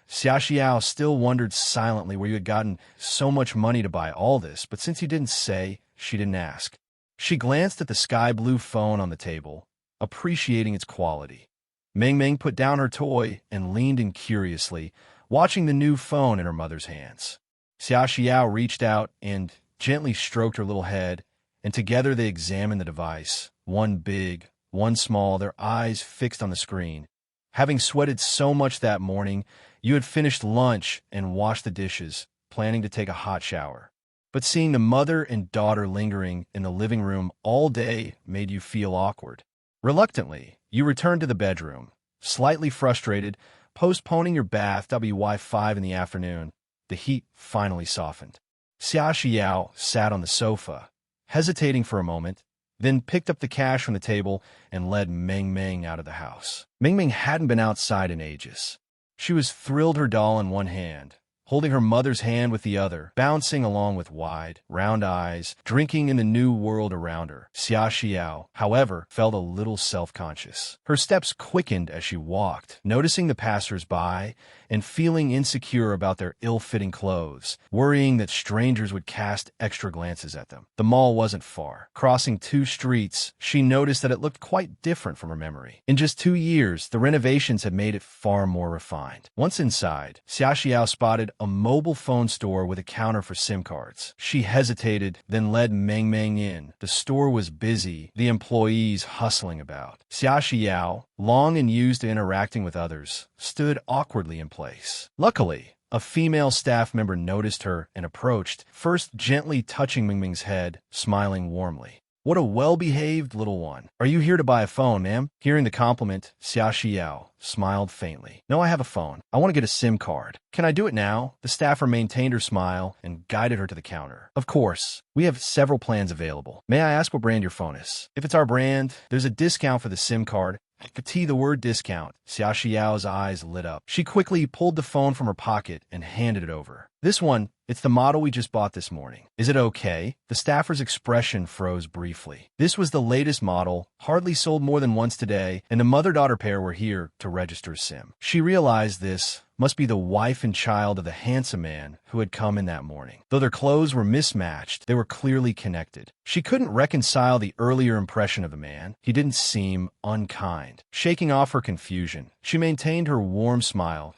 Xia Xiao still wondered silently where you had gotten so much money to buy all this, but since you didn't say, she didn't ask. She glanced at the sky-blue phone on the table, appreciating its quality. Ming Ming put down her toy and leaned in curiously, watching the new phone in her mother's hands. Xia Xiao reached out and gently stroked her little head, and together they examined the device, one big, one small, their eyes fixed on the screen. Having sweated so much that morning, you had finished lunch and washed the dishes, planning to take a hot shower. But seeing the mother and daughter lingering in the living room all day made you feel awkward. Reluctantly, you returned to the bedroom, slightly frustrated, postponing your bath by 5 in the afternoon. The heat finally softened. Xia Xiao sat on the sofa, hesitating for a moment, then picked up the cash from the table and led Ming Ming out of the house. Ming Ming hadn't been outside in ages. She was thrilled, her doll in one hand, holding her mother's hand with the other, bouncing along with wide, round eyes, drinking in the new world around her. Xia Xiao, however, felt a little self-conscious. Her steps quickened as she walked, noticing the passers-by and feeling insecure about their ill-fitting clothes, worrying that strangers would cast extra glances at them. The mall wasn't far. Crossing 2 streets, she noticed that it looked quite different from her memory. In just 2 years, the renovations had made it far more refined. Once inside, Xia Xiao spotted a mobile phone store with a counter for SIM cards. She hesitated, then led Ming Ming in. The store was busy, the employees hustling about. Xia Xiao, long and used to interacting with others, stood awkwardly in place. Luckily, a female staff member noticed her and approached, first gently touching Ming Ming's head, smiling warmly. What a well-behaved little one. Are you here to buy a phone, ma'am? Hearing the compliment, Xia Xiao smiled faintly. No, I have a phone. I want to get a SIM card. Can I do it now? The staffer maintained her smile and guided her to the counter. Of course. We have several plans available. May I ask what brand your phone is? If it's our brand, there's a discount for the SIM card. The word discount. Xia Xiao's eyes lit up. She quickly pulled the phone from her pocket and handed it over. This one, it's the model we just bought this morning. Is it okay? The staffer's expression froze briefly. This was the latest model, hardly sold more than once today, and the mother-daughter pair were here to register SIM. She realized this must be the wife and child of the handsome man who had come in that morning. Though their clothes were mismatched, they were clearly connected. She couldn't reconcile the earlier impression of the man. He didn't seem unkind. Shaking off her confusion, she maintained her warm smile.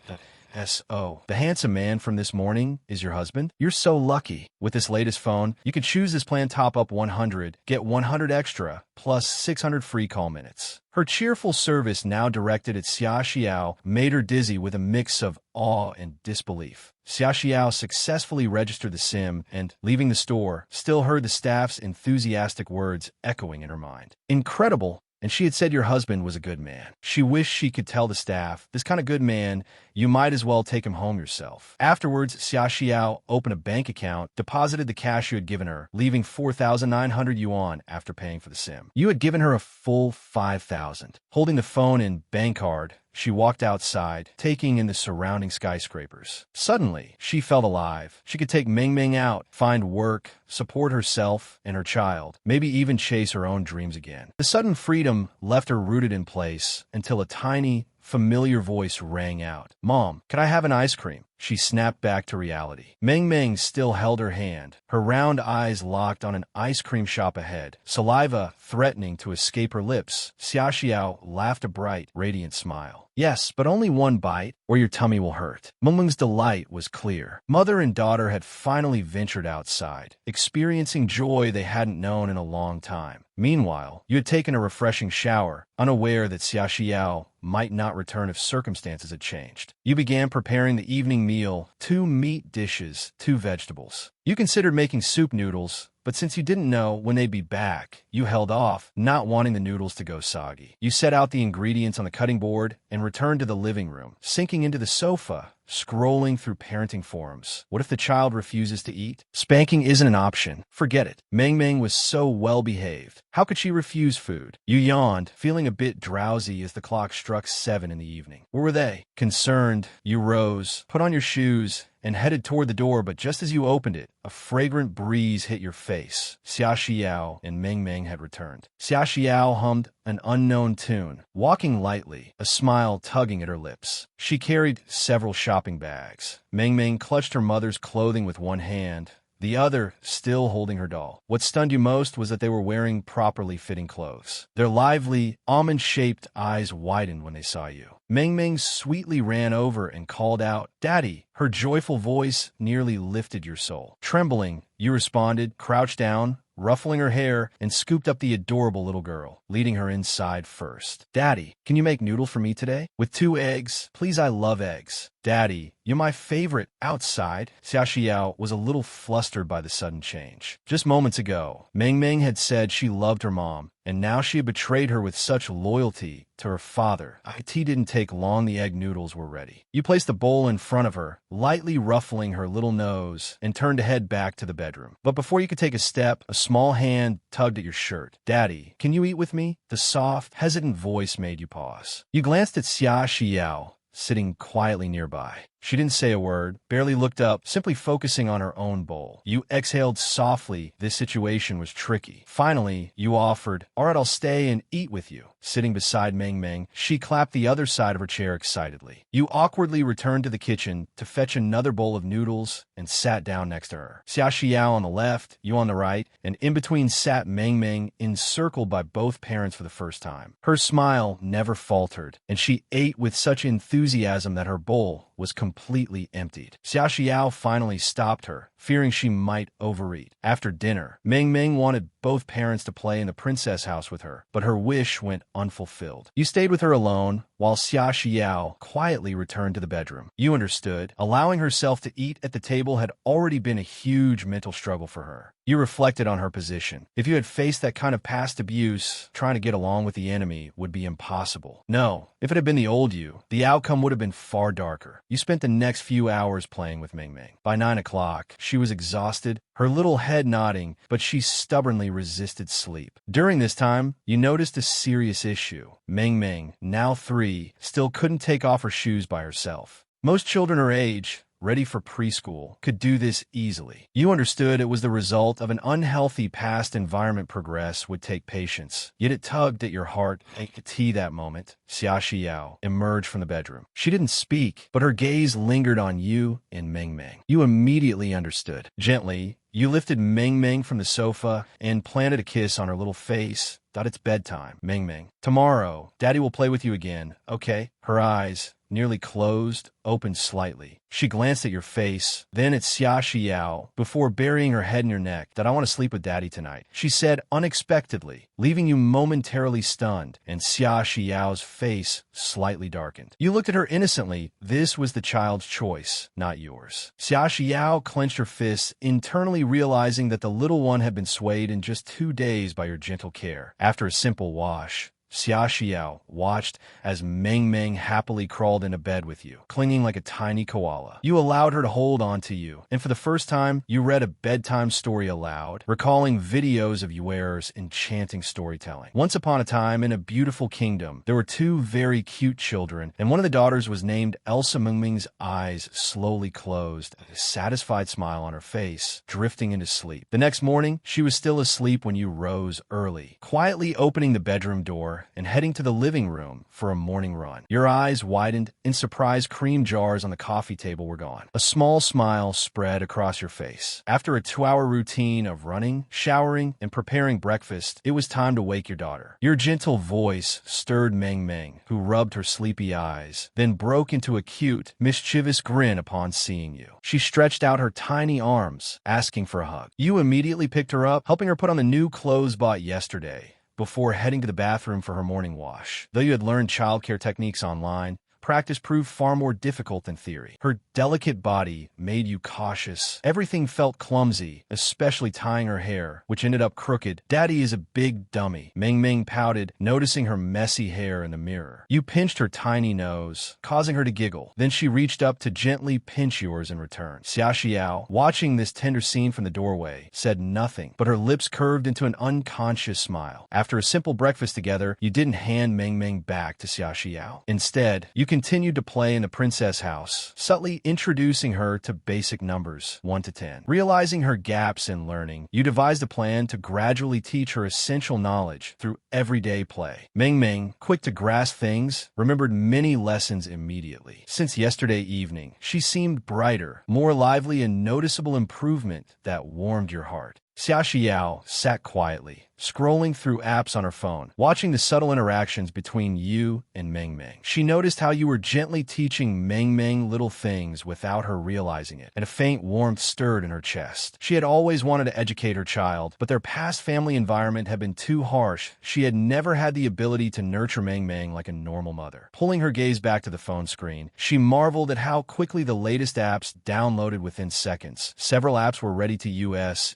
S.O. The handsome man from this morning is your husband? You're so lucky. With this latest phone, you can choose this plan top up 100, get 100 extra, plus 600 free call minutes. Her cheerful service, now directed at Xia Xiao, made her dizzy with a mix of awe and disbelief. Xia Xiao successfully registered the SIM and, leaving the store, still heard the staff's enthusiastic words echoing in her mind. Incredible! And she had said your husband was a good man. She wished she could tell the staff, this kind of good man, you might as well take him home yourself. Afterwards, Xia Xiao opened a bank account, deposited the cash you had given her, leaving 4,900 yuan after paying for the SIM. You had given her a full 5,000. Holding the phone and bank card, she walked outside, taking in the surrounding skyscrapers. Suddenly, she felt alive. She could take Ming Ming out, find work, support herself and her child, maybe even chase her own dreams again. The sudden freedom left her rooted in place until a tiny, familiar voice rang out. Mom, can I have an ice cream? She snapped back to reality. Ming Ming still held her hand, her round eyes locked on an ice cream shop ahead, saliva threatening to escape her lips. Xia Xiao laughed a bright, radiant smile. Yes, but only one bite, or your tummy will hurt. Ming Ming's delight was clear. Mother and daughter had finally ventured outside, experiencing joy they hadn't known in a long time. Meanwhile, you had taken a refreshing shower, unaware that Xia Xiao might not return if circumstances had changed. You began preparing the evening meal, 2 meat dishes, 2 vegetables. You considered making soup noodles, but since you didn't know when they'd be back, you held off, not wanting the noodles to go soggy. You set out the ingredients on the cutting board and returned to the living room, sinking into the sofa, scrolling through parenting forums. What if the child refuses to eat? Spanking isn't an option. Forget it. Meng Meng was so well behaved. How could she refuse food? You yawned, feeling a bit drowsy as the clock struck 7 in the evening. Where were they? Concerned, you rose, put on your shoes, and headed toward the door, but just as you opened it, a fragrant breeze hit your face. Xia Xiao and Meng Meng had returned. Xia Xiao hummed an unknown tune, walking lightly, a smile tugging at her lips. She carried several shopping bags. Meng Meng clutched her mother's clothing with one hand, the other still holding her doll. What stunned you most was that they were wearing properly fitting clothes. Their lively, almond-shaped eyes widened when they saw you. Meng Meng sweetly ran over and called out, "Daddy!" Her joyful voice nearly lifted your soul. Trembling, you responded, crouched down, ruffling her hair, and scooped up the adorable little girl, leading her inside first. "Daddy, can you make noodles for me today? With 2 eggs? Please, I love eggs." "Daddy, you're my favorite." Outside, Xia Xiao was a little flustered by the sudden change. Just moments ago, Meng Meng had said she loved her mom, and now she had betrayed her with such loyalty to her father. It didn't take long, the egg noodles were ready. You placed the bowl in front of her, lightly ruffling her little nose, and turned to head back to the bedroom. But before you could take a step, a small hand tugged at your shirt. "Daddy, can you eat with me?" The soft, hesitant voice made you pause. You glanced at Xia Xiao, sitting quietly nearby. She didn't say a word, barely looked up, simply focusing on her own bowl. You exhaled softly. This situation was tricky. Finally, you offered, "All right, I'll stay and eat with you." Sitting beside Meng Meng, she clapped the other side of her chair excitedly. You awkwardly returned to the kitchen to fetch another bowl of noodles and sat down next to her. Xia Xiao on the left, you on the right, and in between sat Meng Meng, encircled by both parents for the first time. Her smile never faltered, and she ate with such enthusiasm that her bowl was completely emptied. Xia Xiao finally stopped her, fearing she might overeat. After dinner, Meng Meng wanted both parents to play in the princess house with her, but her wish went unfulfilled. You stayed with her alone, while Xia Xiao quietly returned to the bedroom. You understood. Allowing herself to eat at the table had already been a huge mental struggle for her. You reflected on her position. If you had faced that kind of past abuse, trying to get along with the enemy would be impossible. No, if it had been the old you, the outcome would have been far darker. You spent the next few hours playing with Meng Meng. By 9 o'clock, she was exhausted, her little head nodding, but she stubbornly resisted sleep. During this time, you noticed a serious issue. Meng Meng, now 3, still couldn't take off her shoes by herself. Most children her age, ready for preschool, could do this easily. You understood it was the result of an unhealthy past environment. Progress would take patience, yet it tugged at your heart. At tea that moment, Xia Xiao emerged from the bedroom. She didn't speak, but her gaze lingered on you and Meng Meng. You immediately understood. Gently, you lifted Meng Meng from the sofa and planted a kiss on her little face. It's bedtime. Meng Meng, tomorrow, Daddy will play with you again, okay? Her eyes, nearly closed, opened slightly. She glanced at your face, then at Xia Xiao, before burying her head in your neck. "I want to sleep with Daddy tonight," she said unexpectedly, leaving you momentarily stunned, and Xia Xiao's face slightly darkened. You looked at her innocently. This was the child's choice, not yours. Xia Xiao clenched her fists, internally realizing that the little one had been swayed in just 2 days by your gentle care. After a simple wash, Xia Xiao watched as Meng Meng happily crawled into bed with you, clinging like a tiny koala. You allowed her to hold on to you, and for the first time, you read a bedtime story aloud, recalling videos of Yuer's enchanting storytelling. Once upon a time, in a beautiful kingdom, there were 2 very cute children, and one of the daughters was named Elsa. Meng Meng's eyes slowly closed, a satisfied smile on her face, drifting into sleep. The next morning, she was still asleep when you rose early, quietly opening the bedroom door and heading to the living room for a morning run. Your eyes widened. In surprise, cream jars on the coffee table were gone. A small smile spread across your face. After a 2-hour routine of running, showering, and preparing breakfast, it was time to wake your daughter. Your gentle voice stirred Meng Meng, who rubbed her sleepy eyes, then broke into a cute, mischievous grin upon seeing you. She stretched out her tiny arms, asking for a hug. You immediately picked her up, helping her put on the new clothes bought yesterday, before heading to the bathroom for her morning wash. Though you had learned childcare techniques online, practice proved far more difficult than theory. Her delicate body made you cautious. Everything felt clumsy, especially tying her hair, which ended up crooked. Daddy is a big dummy. Ming Ming pouted, noticing her messy hair in the mirror. You pinched her tiny nose, causing her to giggle. Then she reached up to gently pinch yours in return. Xia Xiao, watching this tender scene from the doorway, said nothing, but her lips curved into an unconscious smile. After a simple breakfast together, you didn't hand Ming Ming back to Xia Xiao. Instead, you continued to play in the princess house, subtly introducing her to basic numbers, 1 to 10. Realizing her gaps in learning, you devised a plan to gradually teach her essential knowledge through everyday play. Ming Ming, quick to grasp things, remembered many lessons immediately. Since yesterday evening, she seemed brighter, more lively, and noticeable improvement that warmed your heart. Xia Xiao sat quietly, scrolling through apps on her phone, watching the subtle interactions between you and Ming Ming. She noticed how you were gently teaching Ming Ming little things without her realizing it, and a faint warmth stirred in her chest. She had always wanted to educate her child, but their past family environment had been too harsh. She had never had the ability to nurture Ming Ming like a normal mother. Pulling her gaze back to the phone screen, she marveled at how quickly the latest apps downloaded within seconds. Several apps were ready to use.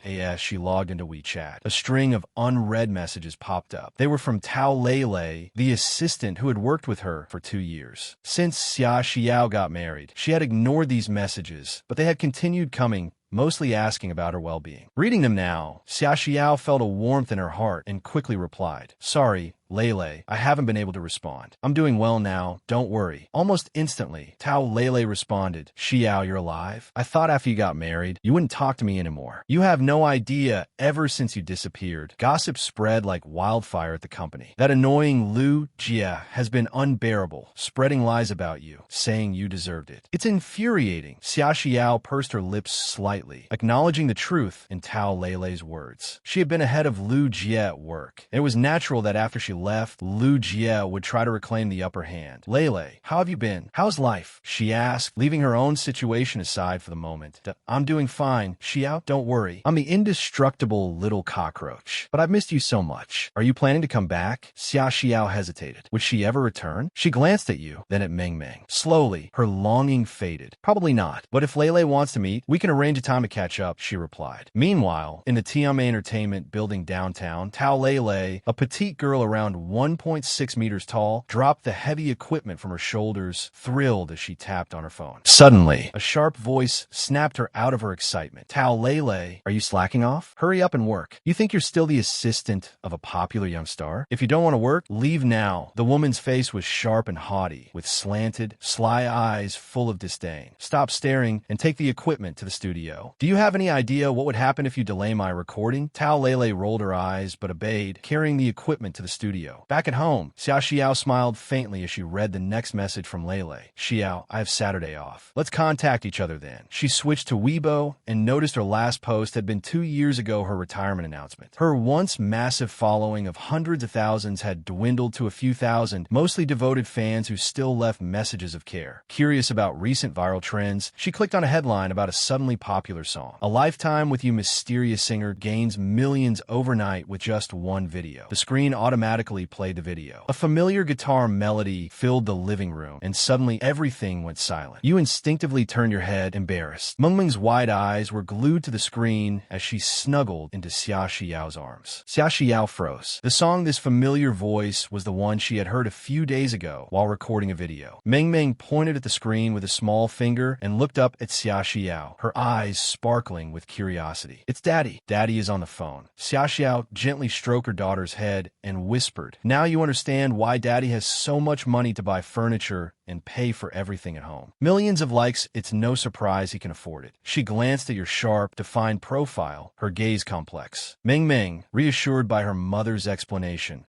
As she logged into WeChat, a string of unread messages popped up. They were from Tao Lei, the assistant who had worked with her for 2 years. Since Xia Xiao got married, she had ignored these messages, but they had continued coming, mostly asking about her well-being. Reading them now, Xia Xiao felt a warmth in her heart and quickly replied, "Sorry, Lele, I haven't been able to respond. I'm doing well now, don't worry." Almost instantly, Tao Lele responded, "Xiao, you're alive? I thought after you got married, you wouldn't talk to me anymore. You have no idea, ever since you disappeared, gossip spread like wildfire at the company. That annoying Lu Jia has been unbearable, spreading lies about you, saying you deserved it. It's infuriating." Xia Xiao pursed her lips slightly, acknowledging the truth in Tao Lele's words. She had been ahead of Lu Jia at work. It was natural that after she left, Lu Jia would try to reclaim the upper hand. "Lele, how have you been? How's life?" she asked, leaving her own situation aside for the moment. "I'm doing fine, Xiao, don't worry. I'm the indestructible little cockroach. But I've missed you so much. Are you planning to come back?" Xia Xiao hesitated. Would she ever return? She glanced at you, then at Ming Ming. Slowly, her longing faded. "Probably not, but if Lele wants to meet, we can arrange a time to catch up," she replied. Meanwhile, in the Tiame Entertainment building downtown, Tao Lele, a petite girl around 1.6 meters tall, dropped the heavy equipment from her shoulders, thrilled as she tapped on her phone. Suddenly, a sharp voice snapped her out of her excitement. "Tao Lele, are you slacking off? Hurry up and work. You think you're still the assistant of a popular young star? If you don't want to work, leave now." The woman's face was sharp and haughty, with slanted, sly eyes full of disdain. "Stop staring and take the equipment to the studio. Do you have any idea what would happen if you delay my recording?" Tao Lele rolled her eyes, but obeyed, carrying the equipment to the studio. Back at home, Xia Xiao smiled faintly as she read the next message from Lele. "Xiao, I have Saturday off. Let's contact each other then." She switched to Weibo and noticed her last post had been 2 years ago, her retirement announcement. Her once massive following of hundreds of thousands had dwindled to a few thousand, mostly devoted fans who still left messages of care. Curious about recent viral trends, she clicked on a headline about a suddenly popular song. "A Lifetime with You Mysterious Singer gains millions overnight with just one video." The screen automatically played the video. A familiar guitar melody filled the living room, and suddenly everything went silent. You instinctively turned your head, embarrassed. Ming Ming's wide eyes were glued to the screen as she snuggled into Xia Xiao's arms. Xia Xiao froze. The song, this familiar voice, was the one she had heard a few days ago while recording a video. Ming Ming pointed at the screen with a small finger and looked up at Xia Xiao, her eyes sparkling with curiosity. "It's Daddy. Daddy is on the phone." Xia Xiao gently stroked her daughter's head and whispered, "Now you understand why Daddy has so much money to buy furniture and pay for everything at home. Millions of likes, it's no surprise he can afford it." She glanced at your sharp, defined profile, her gaze complex. Ming Ming, reassured by her mother's explanation,